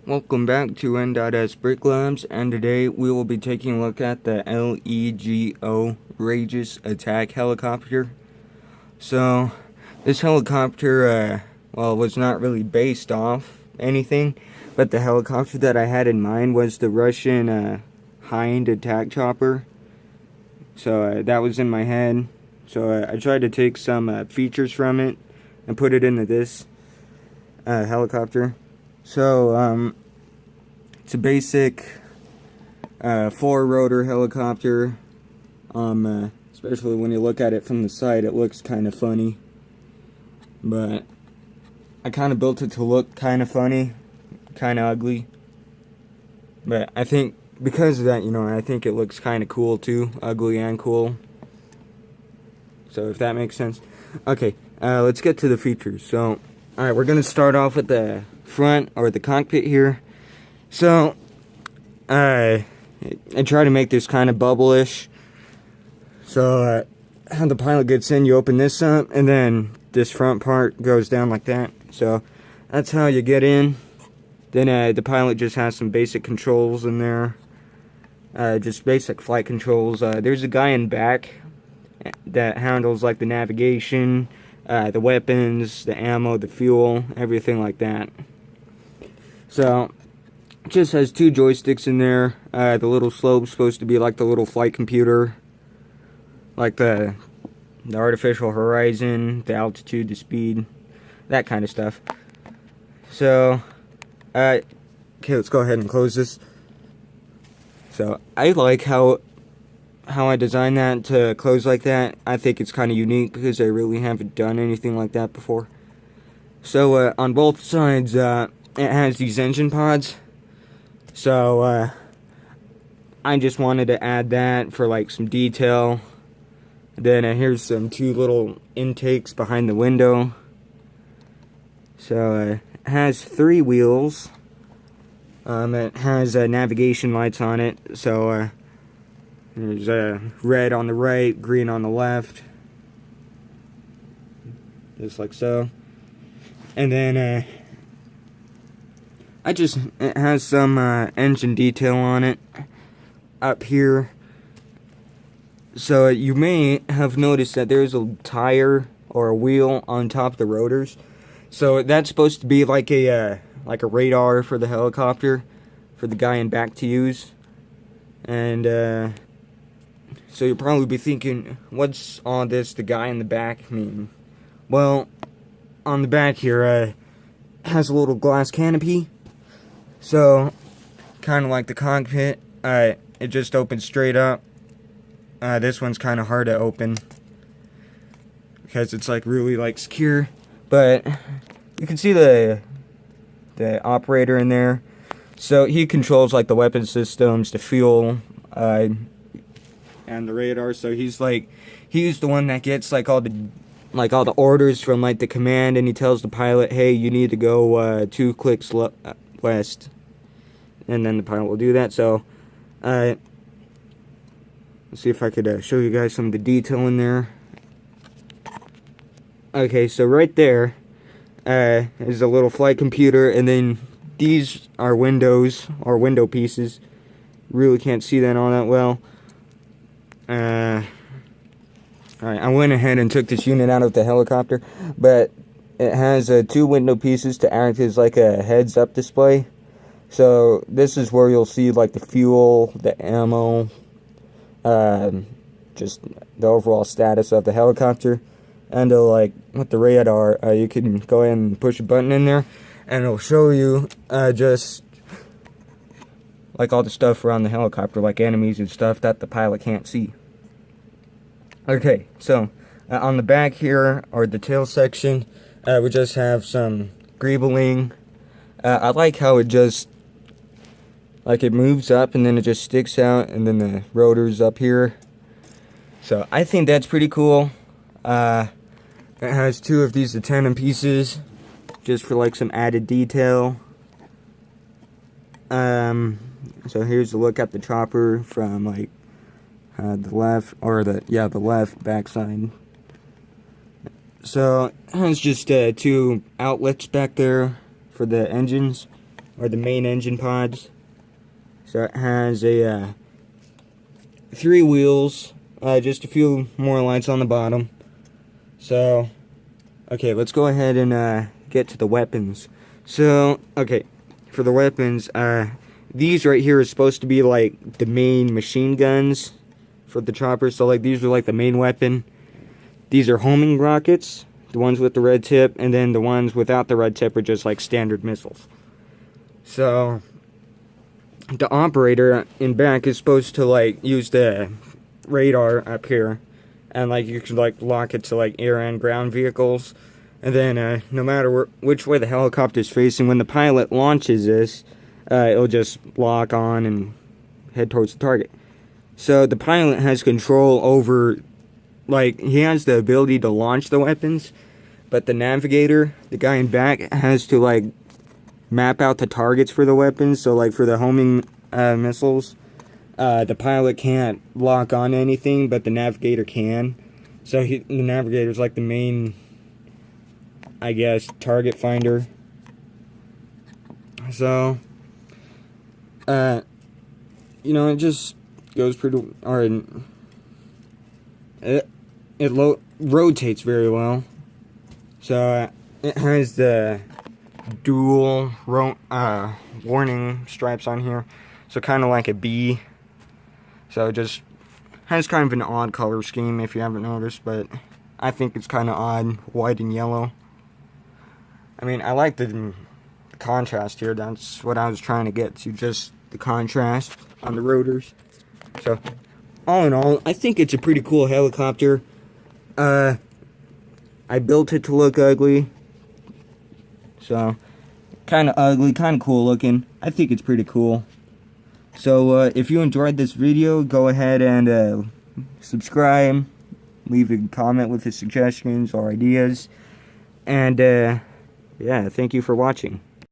Welcome back to N.S Brick Labs, and today we will be taking a look at the L-E-G-O Rageous Attack Helicopter. So, this helicopter, was not really based off anything, but the helicopter that I had in mind was the Russian Hind Attack Chopper. So, that was in my head. So, I tried to take some features from it and put it into this helicopter. So, it's a basic 4-rotor helicopter. Especially when you look at it from the side, it looks kind of funny. But I kind of built it to look kind of funny, kind of ugly. But I think because of that, I think it looks kind of cool too, ugly and cool. So if that makes sense. Okay, let's get to the features. So, alright, we're going to start off with the front, or the cockpit here. So, I try to make this kind of bubble-ish. So, how the pilot gets in, you open this up, and then this front part goes down like that. So, that's how you get in. Then, the pilot just has some basic controls in there. Just basic flight controls. There's a guy in back that handles, like, the navigation, the weapons, the ammo, the fuel, everything like that. So, it just has 2 joysticks in there. The little slope's supposed to be like the little flight computer. Like the artificial horizon, the altitude, the speed, that kind of stuff. So, okay, let's go ahead and close this. So, I like how I designed that to close like that. I think it's kind of unique because I really haven't done anything like that before. So, on both sides, it has these engine pods. So, I just wanted to add that for, like, some detail. Then, here's some 2 little intakes behind the window. So, it has 3 wheels. It has navigation lights on it. So, there's red on the right, green on the left. Just like so. And then, it has some engine detail on it up here. So you may have noticed that there's a tire or a wheel on top of the rotors. So that's supposed to be like a radar for the helicopter, for the guy in back to use. And so you'll probably be thinking, what's all this, the guy in the back mean? Well, on the back here, it has a little glass canopy. So, kind of like the cockpit, it just opens straight up. This one's kind of hard to open because it's like really like secure. But you can see the operator in there. So he controls like the weapon systems, the fuel, and the radar. So he's the one that gets like all the orders from like the command, and he tells the pilot, hey, you need to go 2 clicks west. And then the pilot will do that. So, let's see if I could show you guys some of the detail in there. Okay, so right there is a little flight computer, and then these are windows, or window pieces. Really can't see that all that well. Alright, I went ahead and took this unit out of the helicopter, but it has 2 window pieces to act as like a heads-up display. So this is where you'll see like the fuel, the ammo, just the overall status of the helicopter. And like with the radar, you can go ahead and push a button in there, and it'll show you just like all the stuff around the helicopter, like enemies and stuff that the pilot can't see. Okay, so on the back here, or the tail section, we just have some greebling. I like how it just, like, it moves up and then it just sticks out, and then the rotor's up here. So I think that's pretty cool. It has 2 of these antenna pieces just for like some added detail. So here's a look at the chopper from like the left, or the left backside. So it has just 2 outlets back there for the engines. are the main engine pods. So it has a 3 wheels, just a few more lights on the bottom. So, okay, let's go ahead and get to the weapons. So, okay, for the weapons, these right here are supposed to be like the main machine guns for the chopper. So like these are like the main weapon. These are homing rockets, the ones with the red tip, and then the ones without the red tip are just like standard missiles. So the operator in back is supposed to like use the radar up here, and like you can like lock it to like air and ground vehicles, and then no matter which way the helicopter is facing, when the pilot launches this, it'll just lock on and head towards the target. So the pilot has control over, like, he has the ability to launch the weapons, but the navigator, the guy in back, has to like map out the targets for the weapons. So like for the homing missiles, the pilot can't lock on anything, but the navigator can. So the navigator's like the main, I guess, target finder. So, you know, it just goes pretty, or it rotates very well. So it has the dual warning stripes on here, so kind of like a B. So it just has kind of an odd color scheme if you haven't noticed, but I think it's kind of odd, white and yellow. I mean, I like the contrast here. That's what I was trying to get to, just the contrast on the rotors. So all in all, I think it's a pretty cool helicopter. I built it to look ugly. So, kind of ugly, kind of cool looking. I think it's pretty cool. So, if you enjoyed this video, go ahead and subscribe. Leave a comment with your suggestions or ideas. And, yeah, thank you for watching.